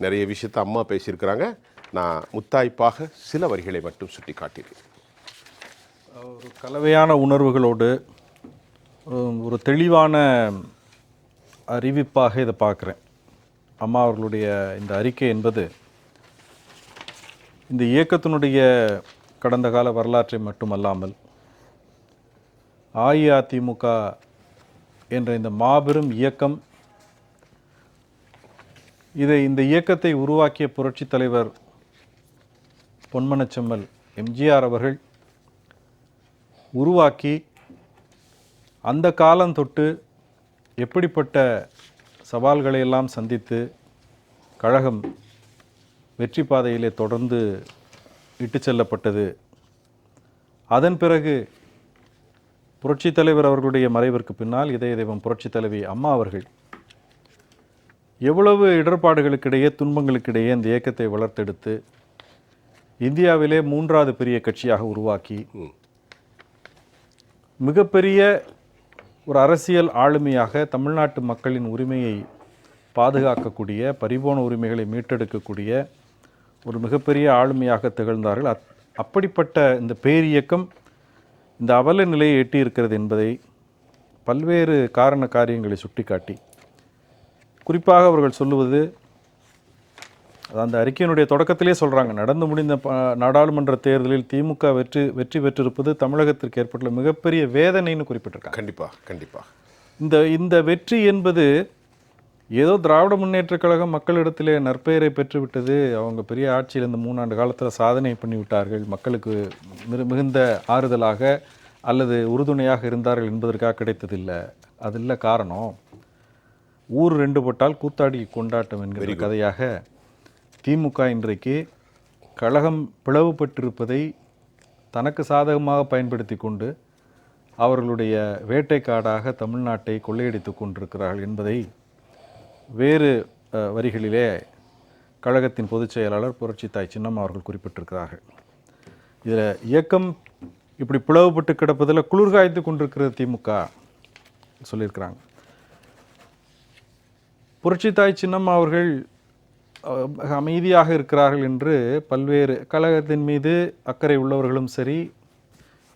நிறைய விஷயத்தை அம்மா பேசியிருக்கிறாங்க. நான் முத்தாய்ப்பாக சில வரிகளை மட்டும் சுட்டி காட்டியிருக்கேன். ஒரு கலவையான உணர்வுகளோடு ஒரு தெளிவான அறிவிப்பாக இதை பார்க்குறேன். அம்மா அவர்களுடைய இந்த அறிக்கை என்பது இந்த இயக்கத்தினுடைய கடந்த கால வரலாற்றை மட்டுமல்லாமல் அஇஅதிமுக என்ற இந்த மாபெரும் இயக்கம், இந்த இயக்கத்தை உருவாக்கிய புரட்சித் தலைவர் பொன்மனச்செம்மல் எம்ஜிஆர் அவர்கள் உருவாக்கி அந்த காலம் தொட்டு எப்படிப்பட்ட சவால்களை எல்லாம் சந்தித்து கழகம் வெற்றி பாதையிலே தொடர்ந்து இட்டு செல்லப்பட்டது. அதன் பிறகு புரட்சித் தலைவர் அவர்களுடைய மறைவிற்கு பின்னால் இதய தெய்வம் புரட்சித் தலைவி அம்மா அவர்கள் எவ்வளவு இடர்பாடுகளுக்கிடையே துன்பங்களுக்கிடையே இந்த இயக்கத்தை வளர்த்தெடுத்து இந்தியாவிலே 3வது பெரிய கட்சியாக உருவாக்கி மிகப்பெரிய ஒரு அரசியல் ஆளுமையாக தமிழ்நாட்டு மக்களின் உரிமையை பாதுகாக்கக்கூடிய, பறிபோன உரிமைகளை மீட்டெடுக்கக்கூடிய ஒரு மிகப்பெரிய ஆளுமையாக திகழ்ந்தார்கள். அப்படிப்பட்ட இந்த பேரியக்கம் இந்த அவல நிலையை எட்டியிருக்கிறது என்பதை பல்வேறு காரியங்களை சுட்டிக்காட்டி, குறிப்பாக அவர்கள் சொல்லுவது, அந்த அறிக்கையினுடைய தொடக்கத்திலே சொல்கிறாங்க, நடந்து முடிந்த நாடாளுமன்ற தேர்தலில் திமுக வெற்றி பெற்றிருப்பது தமிழகத்திற்கு ஏற்பட்டுள்ள மிகப்பெரிய வேதனைன்னு குறிப்பிட்டிருக்காங்க. கண்டிப்பாக இந்த வெற்றி என்பது ஏதோ திராவிட முன்னேற்றக் கழகம் மக்களிடத்திலே நற்பெயரை பெற்றுவிட்டது, அவங்க பெரிய ஆட்சியில் இந்த 3 ஆண்டு காலத்தில் சாதனை பண்ணிவிட்டார்கள், மக்களுக்கு மிகுந்த ஆறுதலாக அல்லது உறுதுணையாக இருந்தார்கள் என்பதற்காக கிடைத்ததில்லை. அது இல்லை காரணம். ஊர் 2 போட்டால் கூத்தாடி கொண்டாட்டம் என்கிற கதையாக திமுக இன்றைக்கு கழகம் பிளவுபட்டிருப்பதை தனக்கு சாதகமாக பயன்படுத்தி கொண்டு அவர்களுடைய வேட்டைக்காடாக தமிழ்நாட்டை கொள்ளையடித்து கொண்டிருக்கிறார்கள் என்பதை வேறு வரிகளிலே கழகத்தின் பொதுச் செயலாளர் புரட்சித்தாய் சின்னம்மா அவர்கள் குறிப்பிட்டிருக்கிறார்கள். இதில் இயக்கம் இப்படி பிளவுபட்டு கிடப்பதில் குளிர்காய்த்து கொண்டிருக்கிறது திமுக சொல்லியிருக்கிறாங்க. புரட்சித்தாய் சின்னம்மா அவர்கள் அமைதியாக இருக்கிறார்கள் என்று பல்வேறு கழகத்தின் மீது அக்கறை உள்ளவர்களும் சரி,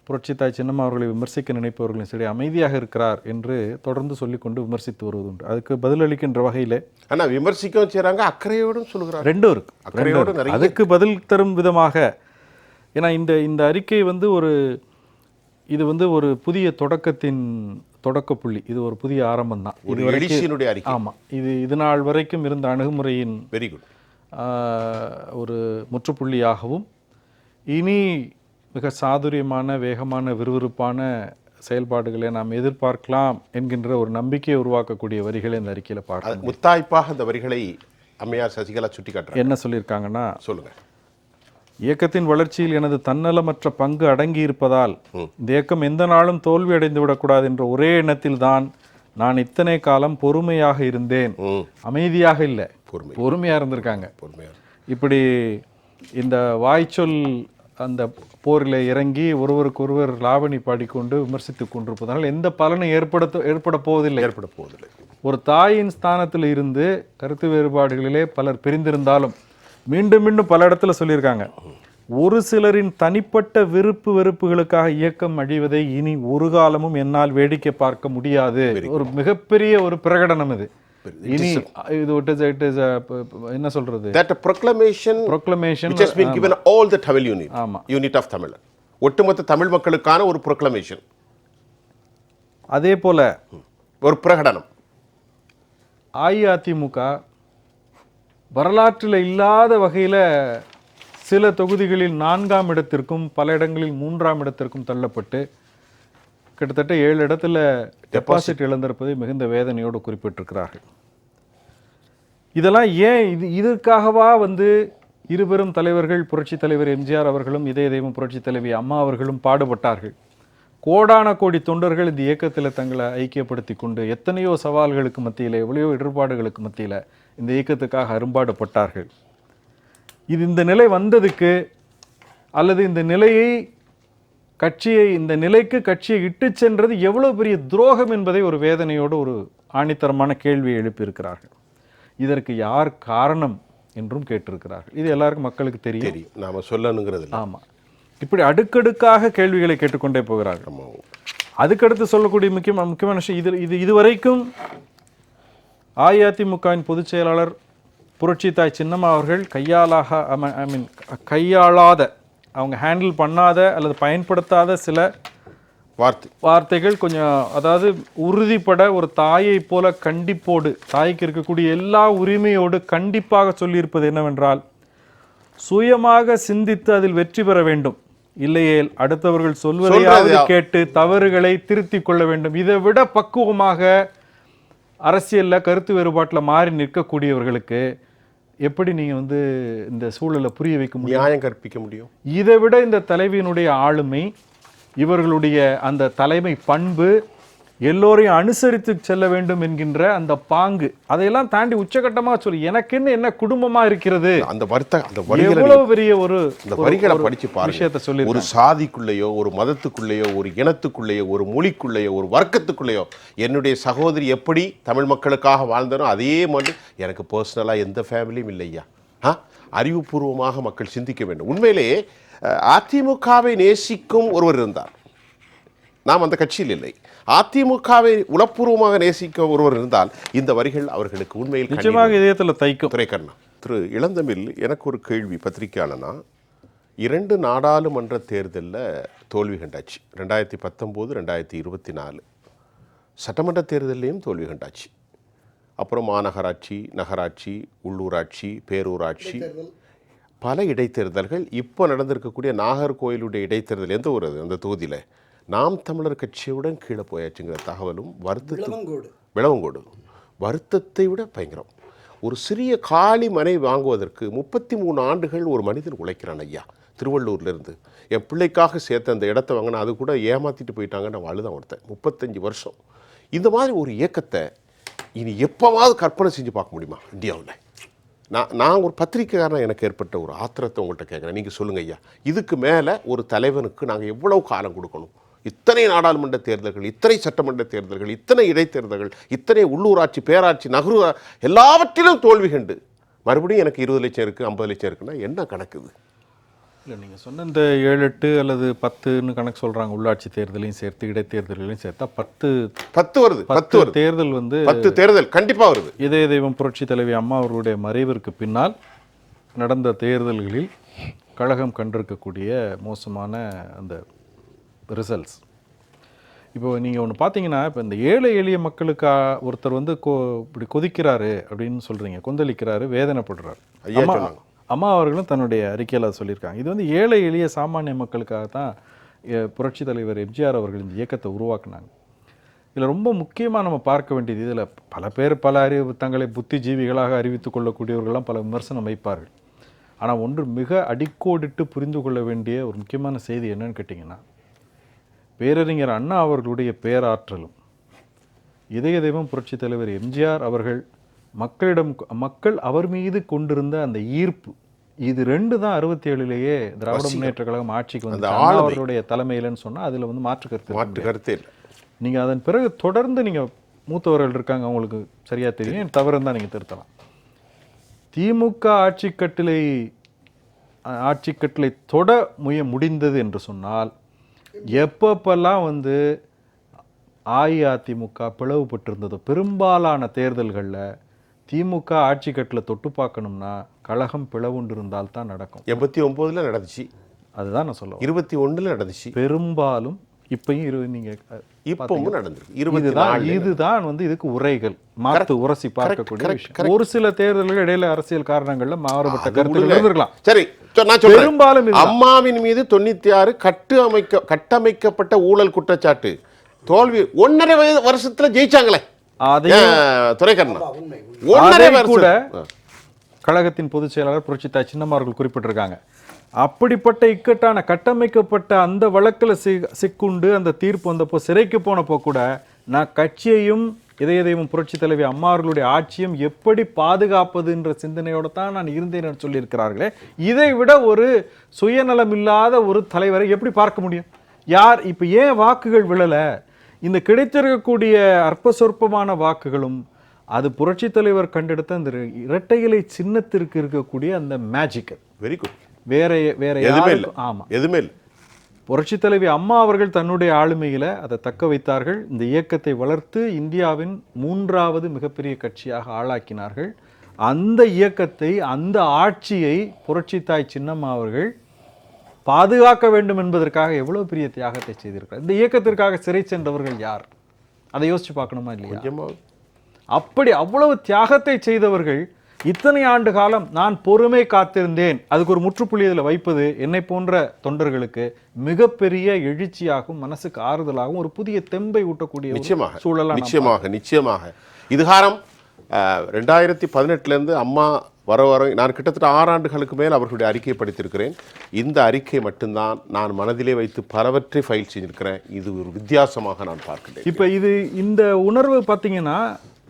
புரட்சித்தாய் சின்னம்மா அவர்களை விமர்சிக்க நினைப்பவர்களும் சரி, அமைதியாக இருக்கிறார் என்று தொடர்ந்து சொல்லிக்கொண்டு விமர்சித்து வருவதுண்டு. அதுக்கு பதிலளிக்கின்ற வகையில் ஆனால் விமர்சிக்கவும் செய்கிறாங்க, அக்கறையோடும் சொல்கிறார். ரெண்டும் இருக்கு. அதுக்கு பதில் தரும் விதமாக, ஏன்னா இந்த அறிக்கை இது ஒரு புதிய தொடக்க புள்ளி, இது ஒரு புதிய ஆரம்பம் தான். ஆமாம், இது நாள் வரைக்கும் இருந்த அணுகுமுறையின் வெரி குட் ஒரு முற்றுப்புள்ளியாகவும் இனி மிக சாதுரியமான, வேகமான, விறுவிறுப்பான செயல்பாடுகளை நாம் எதிர்பார்க்கலாம் என்கின்ற ஒரு நம்பிக்கையை உருவாக்கக்கூடிய வரிகளை இந்த அறிக்கையில் பார்க்கலாம். முத்தாய்ப்பாக இந்த வரிகளை அம்மையார் சசிகலா சுட்டி காட்டுறாங்க. என்ன சொல்லியிருக்காங்கன்னா, சொல்லுங்கள். இயக்கத்தின் வளர்ச்சியில் எனது தன்னலமற்ற பங்கு அடங்கி இருப்பதால் இந்த இயக்கம் எந்த நாளும் தோல்வி அடைந்து விடக்கூடாது என்ற ஒரே எண்ணத்தில் தான் நான் இத்தனை காலம் பொறுமையாக இருந்தேன். அமைதியாக இல்லை, பொறுமையாக இருந்திருக்காங்க. இப்படி இந்த வாய்ச்சொல் அந்த போரில் இறங்கி ஒருவருக்கொருவர் லாவணி பாடிக்கொண்டு விமர்சித்து கொண்டிருப்பதனால் எந்த பலனும் ஏற்பட போவதில்லை. ஒரு தாயின் ஸ்தானத்தில் இருந்து கருத்து வேறுபாடுகளிலே பலர் பிரிந்திருந்தாலும் மீண்டும் பல இடத்துல சொல்லியிருக்காங்க, ஒரு சிலரின் தனிப்பட்ட வெறுப்புகளுக்காக இயக்கம் அழிவதை இனி ஒரு காலமும் என்னால் வேடிக்கை பார்க்க முடியாது. ஒரு மிகப்பெரிய ஒரு பிரகடனம் இது. இனி இது என்ன சொல்றது, proclamation which has been given all the Tamil unit of Tamil, ஒட்டுமொத்த தமிழ் மக்களுக்கான ஒரு proclamation. அதே போல ஒரு பிரகடனம். அஇஅதிமுக வரலாற்றில் இல்லாத வகையில் சில தொகுதிகளில் 4ஆம் இடத்திற்கும் பல இடங்களில் 3ஆம் இடத்திற்கும் தள்ளப்பட்டு கிட்டத்தட்ட 7 இடத்துல டெபாசிட் இழந்திருப்பதை மிகுந்த வேதனையோடு குறிப்பிட்டிருக்கிறார்கள். இதெல்லாம் ஏன் இதற்காகவா இருபெரும் தலைவர்கள், புரட்சி தலைவர் எம்ஜிஆர் அவர்களும் இதய தெய்வம் புரட்சி தலைவி அம்மா அவர்களும் பாடுபட்டார்கள். கோடான கோடி தொண்டர்கள் இந்த இயக்கத்தில் தங்களை ஐக்கியப்படுத்தி கொண்டு எத்தனையோ சவால்களுக்கு மத்தியில், எவ்வளையோ இடர்பாடுகளுக்கு மத்தியில் இந்த இயக்கத்துக்காக அரும்பாடுபட்டார்கள். இந்த நிலை வந்ததுக்கு அல்லது இந்த நிலைக்கு கட்சியை இட்டு சென்றது எவ்வளவு பெரிய துரோகம் என்பதை ஒரு வேதனையோடு ஒரு ஆணித்தரமான கேள்வியை எழுப்பியிருக்கிறார்கள். இதற்கு யார் காரணம் என்றும் கேட்டிருக்கிறார்கள். இது எல்லாருக்கும் மக்களுக்கு தெரியும். நாம சொல்லணுங்கிறது. ஆமா, இப்படி அடுக்கடுக்காக கேள்விகளை கேட்டுக்கொண்டே போகிறார்கள். அதுக்கடுத்து சொல்லக்கூடிய முக்கியமான விஷயம், இதுவரைக்கும் அஇஅதிமுகவின் பொதுச் செயலாளர் புரட்சி தாய் சின்னம்மா அவர்கள் கையாளாத, அவங்க ஹேண்டில் பண்ணாத அல்லது பயன்படுத்தாத சில வார்த்தைகள் கொஞ்சம், அதாவது உறுதிப்பட ஒரு தாயை போல கண்டிப்போடு, தாய்க்கு இருக்கக்கூடிய எல்லா உரிமையோடு கண்டிப்பாக சொல்லியிருப்பது என்னவென்றால், சுயமாக சிந்தித்து அதில் வெற்றி பெற வேண்டும், இல்லையேல் அடுத்தவர்கள் சொல்வதையாவது கேட்டு தவறுகளை திருத்திக் கொள்ள வேண்டும். இதை விட பக்குவமாக அரசியல்ல கருத்து வேறுபாட்டில் மாறி நிற்கக்கூடியவர்களுக்கு எப்படி நீங்க இந்த சூழலை புரிய வைக்க முடியும், நியாயம் கற்பிக்க முடியும்? இதை விட இந்த தலைவியினுடைய ஆளுமை, இவர்களுடைய அந்த தலைமை பண்பு, எல்லோரையும் அனுசரித்து செல்ல வேண்டும் என்கின்ற அந்த பாங்கு, அதையெல்லாம் தாண்டி உச்சகட்டமாக சொல்லி எனக்குன்னு என்ன குடும்பமா இருக்கிறது, அந்த எவ்வளவு பெரிய ஒரு வரிகளை படிச்சு விஷயத்தை சொல்லி, ஒரு சாதிக்குள்ளேயோ ஒரு மதத்துக்குள்ளேயோ ஒரு இனத்துக்குள்ளேயோ ஒரு மொழிக்குள்ளேயோ ஒரு வர்க்கத்துக்குள்ளேயோ என்னுடைய சகோதரி எப்படி தமிழ் மக்களுக்காக வாழ்ந்தனோ அதே மாதிரி எனக்கு பர்சனலா எந்த ஃபேமிலியும் இல்லையா. அறிவுபூர்வமாக மக்கள் சிந்திக்க வேண்டும். உண்மையிலேயே அதிமுகவை நேசிக்கும் ஒருவர் இருந்தார், நாம் அந்த கட்சியில் இல்லை. அதிமுகவை உளப்பூர்வமாக நேசிக்க ஒருவர் இருந்தால் இந்த வரிகள் அவர்களுக்கு உண்மையில் நிச்சயமாக இதயத்தில் தைக்கும். துரைக்கண்ணா, திரு இளந்தமிழ், எனக்கு ஒரு கேள்வி பத்திரிகையாளனா. 2 நாடாளுமன்ற தேர்தலில் தோல்வி கண்டாச்சு, 2019, 2024. சட்டமன்ற தேர்தலையும் தோல்வி கண்டாச்சு. அப்புறம் மாநகராட்சி, நகராட்சி, உள்ளூராட்சி, பேரூராட்சி, பல இடைத்தேர்தல்கள். இப்போ நடந்திருக்கக்கூடிய நாகர்கோயிலுடைய இடைத்தேர்தல் எந்த ஊர் அது, அந்த தொகுதியில் நாம் தமிழர் கட்சியுடன் கீழே போயாச்சுங்கிற தகவலும் விளவங்கோடு வருத்தத்தை விட பயங்கரம். ஒரு சிறிய காலி மனை வாங்குவதற்கு 33 ஆண்டுகள் ஒரு மனிதன் உழைக்கிறான் ஐயா. திருவள்ளூர்லேருந்து என் பிள்ளைக்காக சேர்த்த அந்த இடத்த வாங்கினா அது கூட ஏமாற்றிட்டு போயிட்டாங்க. நான் அழுதான் ஒருத்தன் 35 வருஷம். இந்த மாதிரி ஒரு இயக்கத்தை இனி எப்போவாவது கற்பனை செஞ்சு பார்க்க முடியுமா இந்தியாவில்? நான் ஒரு பத்திரிக்கைக்காரன், எனக்கு ஏற்பட்ட ஒரு ஆத்திரத்தை உங்கள்கிட்ட கேட்குறேன். நீங்கள் சொல்லுங்கள் ஐயா, இதுக்கு மேலே ஒரு தலைவனுக்கு நாங்கள் எவ்வளவு காலம் கொடுக்கணும்? இத்தனை நாடாளுமன்ற தேர்தல்கள், இத்தனை சட்டமன்ற தேர்தல்கள், இத்தனை இடைத்தேர்தல்கள், இத்தனை உள்ளூராட்சி, பேராட்சி, நகர எல்லாவற்றிலும் தோல்வி கண்டு மறுபடியும் எனக்கு 20 லட்சம் இருக்குது, 50 லட்சம் இருக்குன்னா என்ன கணக்குது? இல்லை, நீங்கள் சொன்ன இந்த 7, 8 அல்லது 10ன்னு கணக்கு சொல்கிறாங்க. உள்ளாட்சி தேர்தலையும் சேர்த்து இடைத்தேர்தலையும் சேர்த்தா 10 வருது. 10 தேர்தல் 10 தேர்தல் கண்டிப்பாக வருது. இதய தெய்வம் புரட்சி தலைவி அம்மா அவர்களுடைய மறைவிற்கு பின்னால் நடந்த தேர்தல்களில் கழகம் கண்டிருக்கக்கூடிய மோசமான அந்த ரிசல்ட்ஸ். இப்போ நீங்கள் ஒன்று பார்த்தீங்கன்னா, இப்போ இந்த ஏழை எளிய மக்களுக்கு ஒருத்தர் இப்படி கொதிக்கிறாரு அப்படின்னு சொல்கிறீங்க, கொந்தளிக்கிறாரு, வேதனைப்படுறாரு. அம்மா அவர்களும் தன்னுடைய அறிக்கையில் சொல்லியிருக்காங்க. இது ஏழை எளிய சாமானிய மக்களுக்காக தான் புரட்சி தலைவர் எம்ஜிஆர் அவர்கள் இந்த இயக்கத்தை உருவாக்குனாங்க. இதில் ரொம்ப முக்கியமாக நம்ம பார்க்க வேண்டியது, இதில் பல பேர் தங்களை புத்திஜீவிகளாக அறிவித்துக் கொள்ளக்கூடியவர்கள்லாம் பல விமர்சனம் வைப்பார்கள். ஆனால் ஒன்று மிக அடிக்கோடிட்டு புரிந்து கொள்ள வேண்டிய ஒரு முக்கியமான செய்தி என்னன்னு கேட்டிங்கன்னா, பேரறிஞர் அண்ணா அவர்களுடைய பேராற்றலும் இதய தெய்வம் புரட்சி தலைவர் எம்ஜிஆர் அவர்கள் மக்கள் அவர் மீது கொண்டிருந்த அந்த ஈர்ப்பு, இது 2 தான் 67லேயே திராவிட முன்னேற்ற கழகம் ஆட்சிக்கு வந்து அவர்களுடைய தலைமையிலன்னு சொன்னால் அதில் மாற்று கருத்து இல்லை. நீங்கள் அதன் பிறகு தொடர்ந்து நீங்கள் மூத்தவர்கள் இருக்காங்க, அவங்களுக்கு சரியாக தெரியும், தவறுன்னு தான் நீங்கள் திருத்தலாம். திமுக ஆட்சிக்கட்டளை தொட முடிந்தது என்று சொன்னால், எப்பப்பெல்லாம் அஇஅதிமுக பிளவுபட்டிருந்ததோ பெரும்பாலான தேர்தல்களில் திமுக ஆட்சி கட்டில் தொட்டு பார்க்கணும்னா கழகம் பிளவுண்டு இருந்தால் தான் நடக்கும். 89ல் நடந்துச்சு, அதுதான் நான் சொல்லுவேன். 21ல் நடந்துச்சு, பெரும்பாலும் இப்பயும் நீங்கள் இப்பவும் நடந்திருக்கு. இதுதான் இதுக்கு உரைகள் மாற்று உரசி பார்க்கக்கூடிய விஷயம். ஒரு சில தேர்தல்கள் இடையில அரசியல் காரணங்கள்ல மாறுபட்ட கருத்துக்கள் இருக்கலாம். சரி, பெரும்பாலும் அம்மாவின் மீது 96 கட்டமைக்கப்பட்ட ஊழல் குற்றச்சாட்டு தோல்வி 1.5 வருஷத்துல ஜெயிச்சாங்களே கூட கழகத்தின் பொதுச் செயலாளர் புரட்சி தாய் சின்னம்மா அவர்கள் குறிப்பிட்டிருக்காங்க. அப்படிப்பட்ட இக்கட்டான கட்டமைக்கப்பட்ட அந்த வழக்கில் சிக்குண்டு அந்த தீர்ப்பு வந்தப்போ சிறைக்கு போனப்போ கூட நான் கட்சியையும் இதய தெய்வம் புரட்சி தலைவி அம்மா அவர்களுடைய ஆட்சியும் எப்படி பாதுகாப்பது என்ற சிந்தனையோடு தான் நான் இருந்தேன் சொல்லியிருக்கிறார்களே. இதை விட ஒரு சுயநலம் இல்லாத ஒரு தலைவரை எப்படி பார்க்க முடியும்? யார் இப்போ ஏன் வாக்குகள் விழலை? இந்த கிடைத்திருக்கக்கூடிய அற்ப சொற்பமான வாக்குகளும் அது புரட்சி தலைவர் கண்டெடுத்த அந்த இரட்டை இலை சின்னத்திற்கு இருக்கக்கூடிய அந்த மேஜிக். Very good. வேற வேற எதுவுமே இல்லை. ஆமா, எதுவுமே இல்லை. புரட்சி தலைவி அம்மா அவர்கள் தன்னுடைய ஆளுமையில அதை தக்க வைத்தார்கள். இந்த இயக்கத்தை வளர்த்து இந்தியாவின் 3வது மிகப்பெரிய கட்சியாக ஆளாக்கினார்கள். அந்த இயக்கத்தை, அந்த ஆட்சியை புரட்சி தாய் சின்னம்மா அவர்கள் பாதுகாக்க வேண்டும் என்பதற்காக எவ்வளவு பெரிய தியாகத்தை செய்திருக்கிறார். இந்த இயக்கத்திற்காக சிறை சென்றவர்கள் யார்? அதை யோசிச்சு பார்க்கணுமா இல்லையா? அப்படி அவ்வளவு தியாகத்தை செய்தவர்கள் இத்தனை ஆண்டு காலம் நான் பொறுமை காத்திருந்தேன், அதுக்கு ஒரு முற்றுப்புள்ளி இதில் வைப்பது என்னை போன்ற தொண்டர்களுக்கு மிகப்பெரிய எழுச்சியாகவும் மனசுக்கு ஆறுதலாகவும் ஒரு புதிய தெம்பை ஊட்டக்கூடிய சூழலாக. நிச்சயமாக இதுகாரம் 2018 அம்மா வர நான் கிட்டத்தட்ட 6 ஆண்டுகளுக்கு மேல் அவர்களுடைய அறிக்கையை படித்திருக்கிறேன். இந்த அறிக்கை மட்டும்தான் நான் மனதிலே வைத்து பலவற்றை ஃபைல் செஞ்சிருக்கிறேன். இது ஒரு வித்தியாசமாக நான் பார்க்கிறேன். இப்போ இந்த உணர்வு பார்த்தீங்கன்னா,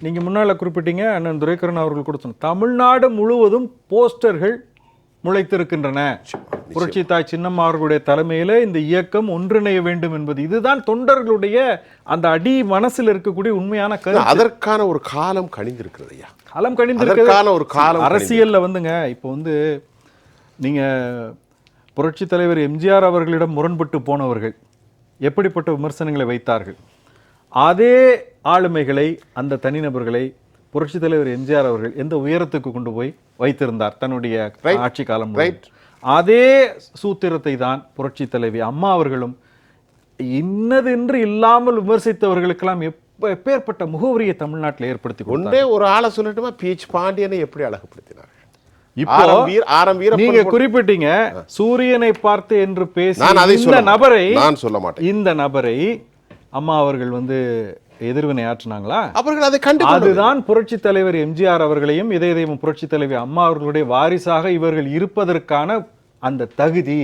நீங்க முன்னால குறிப்பிட்டீங்க, அண்ணன் துரைக்கரன் அவர்கள் கூட சொன்ன தமிழ்நாடு முழுவதும் போஸ்டர்கள் முளைத்திருக்கின்றன. புரட்சி தாய் சின்னம்மா அவர்களுடைய தலைமையில இந்த இயக்கம் ஒன்றிணைய வேண்டும் என்பது, இதுதான் தொண்டர்களுடைய அந்த அடி மனசில் இருக்கக்கூடிய உண்மையான கருத்து. அதற்கான ஒரு காலம் கணிந்திருக்கிறது ஐயா. காலம் கணிந்திருக்கிறது. ஒரு காலம் அரசியல்ல வந்துங்க, இப்போ நீங்க புரட்சி தலைவர் எம்ஜிஆர் அவர்களிடம் முரண்பட்டு போனவர்கள் எப்படிப்பட்ட விமர்சனங்களை வைத்தார்கள், அதே ஆளுமைகளை, அந்த தனிநபர்களை புரட்சி தலைவர் எம்ஜிஆர் அவர்கள் எந்த உயரத்துக்கு கொண்டு போய் வைத்திருந்தார் தன்னுடைய ஆட்சி காலம். அதே சூத்திரத்தை தான் புரட்சி தலைவி அம்மா அவர்களும் இன்னதென்று இல்லாமல் விமர்சித்தவர்களுக்கெல்லாம் எப்பேற்பட்ட முகவரியை தமிழ்நாட்டில் ஏற்படுத்தி கொண்டே. ஒரு ஆளை சொல்லட்டுமா, பீச் பாண்டியனை எப்படி அழகுபடுத்தினார். இப்போ நீங்க குறிப்பிட்டீங்க சூரியனை பார்த்து என்று பேசி இந்த நபரை, நான் சொல்ல மாட்டேன், இந்த நபரை அம்மா அவர்கள் எதிர்வினை ஆற்றினாங்களா? அவர்கள் அதை கண்டு, அதுதான் புரட்சி தலைவர் எம்ஜிஆர் அவர்களையும் இதயம் புரட்சி தலைவி அம்மா அவர்களுடைய வாரிசாக இவர்கள் இருப்பதற்கான அந்த தகுதி.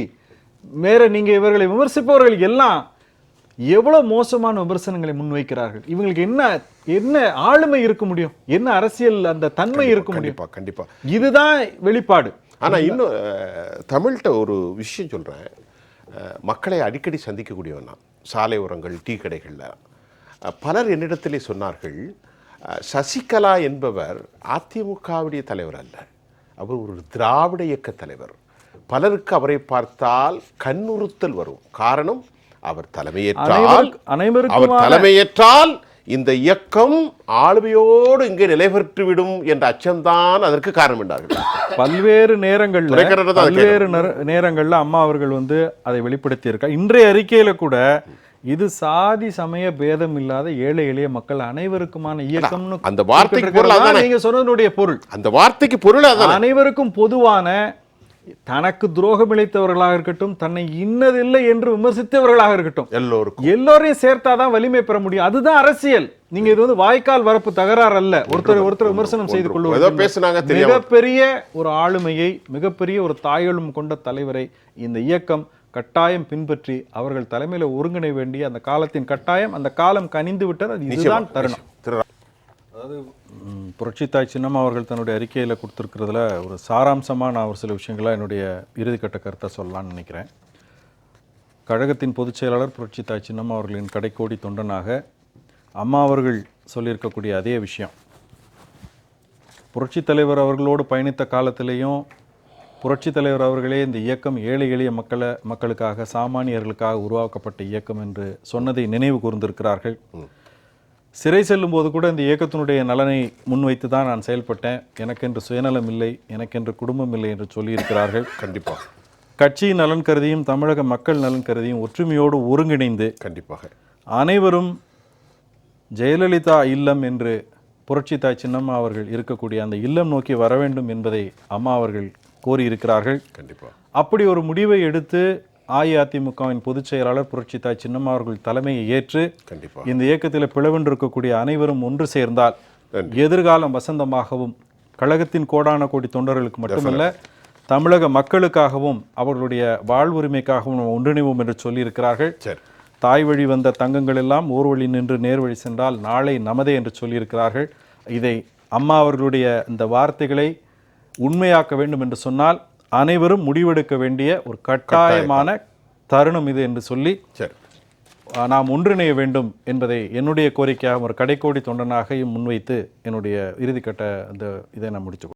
வேற நீங்க இவர்களை விமர்சிப்பவர்கள் எல்லாம் எவ்வளவு மோசமான விமர்சனங்களை முன்வைக்கிறார்கள். இவங்களுக்கு என்ன ஆளுமை இருக்க முடியும், என்ன அரசியல் அந்த தன்மை இருக்க முடியும்? கண்டிப்பா இதுதான் வெளிப்பாடு. ஆனா இன்னும் தமிழ்கிட்ட ஒரு விஷயம் சொல்றேன். மக்களை அடிக்கடி சந்திக்கக்கூடியவன் நான். சாலை ஓரங்கள், டீ கடைகள்ல பலர் என்னிடத்திலே சொன்னார்கள், சசிகலா என்பவர் அதிமுகவுடைய தலைவர் அல்ல, அவர் ஒரு திராவிட இயக்க தலைவர். பலருக்கு அவரை பார்த்தால் கண்ணுறுத்தல் வரும். காரணம், அவர் தலைமையேற்றால் இந்த இயக்கம் ஆளுமையோடு இங்கே நிலைபெற்றுவிடும் என்ற அச்சம்தான் அதற்கு காரணம் என்றார்கள். பல்வேறு நேரங்கள்ல அம்மா அவர்கள் அதை வெளிப்படுத்தி இருக்கார். இன்றைய அறிக்கையில கூட இது சாதி சமய பேதம் இல்லாத ஏழை எளிய மக்கள் அனைவருக்குமான இயக்கம். அந்த வார்த்தைக்கு பொருள் அதான், நீங்க சொன்னதுடைய பொருள். அந்த வார்த்தைக்கு பொருள் அதான், அனைவருக்கும் பொதுவான, தனக்கு துரோகம் இழைத்தவர்களாக இருக்கட்டும், தன்னை இன்னதில்லை என்று விமர்சித்தவர்களாக இருக்கட்டும், எல்லோரையும் சேர்த்தாதான் வலிமை பெற முடியும். அதுதான் அரசியல். நீங்க இது வாய்க்கால் வரப்பு தகராறு அல்ல. ஒருத்தர் விமர்சனம் செய்து கொள்வது. மிகப்பெரிய ஒரு ஆளுமையை, மிகப்பெரிய ஒரு தாயெழும் கொண்ட தலைவரை இந்த இயக்கம் கட்டாயம் பின்பற்றி அவர்கள் தலைமையில ஒருங்கிணை வேண்டிய அந்த காலத்தின் கட்டாயம், அந்த காலம் கனிந்து விட்டது. அது இதுதான் தருணம். அதாவது புரட்சி தாய் சின்னம்மா அவர்கள் தன்னுடைய அறிக்கையில் கொடுத்துருக்கிறதுல ஒரு சாராம்சமாக நான் ஒரு சில விஷயங்களை என்னுடைய இறுதிக்கட்ட கருத்தை சொல்லலாம்னு நினைக்கிறேன். கழகத்தின் பொதுச் செயலாளர் புரட்சி தாய் சின்னம்மா அவர்களின் கடைக்கோடி தொண்டனாக அம்மா அவர்கள் சொல்லியிருக்கக்கூடிய அதே விஷயம், புரட்சி தலைவர் அவர்களோடு பயணித்த காலத்திலேயும் புரட்சி தலைவர் அவர்களே இந்த இயக்கம் ஏழை எளிய மக்களுக்காக, சாமானியர்களுக்காக உருவாக்கப்பட்ட இயக்கம் என்று சொன்னதை நினைவு கூர்ந்திருக்கிறார்கள். சிறை செல்லும் போது கூட இந்த இயக்கத்தினுடைய நலனை முன்வைத்து தான் நான் செயல்பட்டேன், எனக்கென்று சுயநலம் இல்லை, எனக்கென்று குடும்பம் இல்லை என்று சொல்லியிருக்கிறார்கள். கண்டிப்பாக கட்சியின் நலன் கருதியும் தமிழக மக்கள் நலன் கருதியும் ஒற்றுமையோடு ஒருங்கிணைந்து கண்டிப்பாக அனைவரும் ஜெயலலிதா இல்லம் என்று புரட்சி தாய் சின்னம்மா அவர்கள் இருக்கக்கூடிய அந்த இல்லம் நோக்கி வர வேண்டும் என்பதை அம்மா அவர்கள் கோரியிருக்கிறார்கள். கண்டிப்பாக அப்படி ஒரு முடிவை எடுத்து அஇஅதிமுகவின் பொதுச் செயலாளர் புரட்சி தாய் சின்னம்மா அவர்கள் தலைமையை ஏற்று இந்த இயக்கத்தில் பிளவென்றிருக்கக்கூடிய அனைவரும் ஒன்று சேர்ந்தால் எதிர்காலம் வசந்தமாகவும் கழகத்தின் கோடான கோடி தொண்டர்களுக்கு மட்டுமல்ல தமிழக மக்களுக்காகவும் அவர்களுடைய வாழ்வுரிமைக்காகவும் ஒன்றிணைவோம் என்று சொல்லியிருக்கிறார்கள். தாய் வழி வந்த தங்கங்கள் எல்லாம் ஓர் வழி நின்று நேர்வழி சென்றால் நாளை நமதே என்று சொல்லியிருக்கிறார்கள். இதை அம்மா அவர்களுடைய இந்த வார்த்தைகளை உண்மையாக்க வேண்டும் என்று சொன்னால் அனைவரும் முடிவெடுக்க வேண்டிய ஒரு கட்டாயமான தருணம் இது என்று சொல்லி நாம் ஒன்றிணைய வேண்டும் என்பதை என்னுடைய கோரிக்கையாக ஒரு கடைக்கோடி தொண்டனாக முன்வைத்து என்னுடைய இறுதிக்கட்ட அந்த இதை நான் முடிச்சு